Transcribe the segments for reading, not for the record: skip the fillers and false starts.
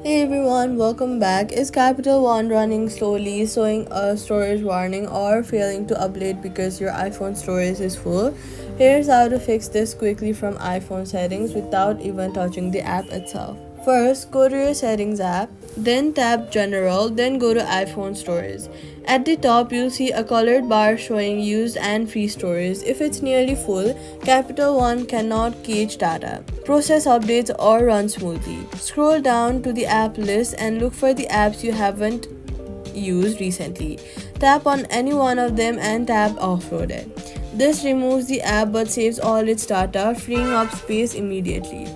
Hey everyone, welcome back. Is Capital One running slowly, showing a storage warning, or failing to update because your iPhone storage is full? Here's how to fix this quickly from iPhone settings without even touching the app itself. First, go to your settings app, then tap General, then go to iPhone storage. At the top, you'll see a colored bar showing used and free storage. If it's nearly full, Capital One cannot cache data, process updates, or run smoothly. Scroll down to the app list and look for the apps you haven't used recently. Tap on any one of them and tap Offload it. This removes the app but saves all its data, freeing up space immediately.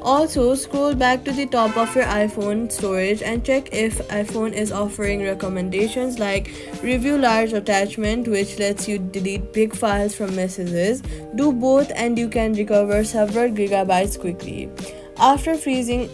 Also, scroll back to the top of your iPhone storage and check if iPhone is offering recommendations like review large attachment, which lets you delete big files from messages. Do both and you can recover several gigabytes quickly. After freeing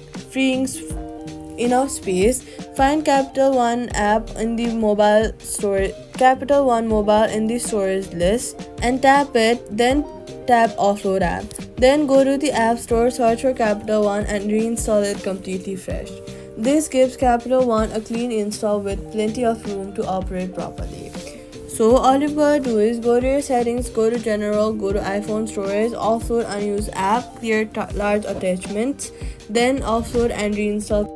enough space, find Capital One app in the mobile storage Capital One mobile in the storage list and tap it, then tap Offload app. Then go to the App Store, search for Capital One and reinstall it completely fresh. This gives Capital One a clean install with plenty of room to operate properly. So all you gotta do is go to your settings, go to general, go to iPhone storage, offload unused app, clear large attachments, then offload and reinstall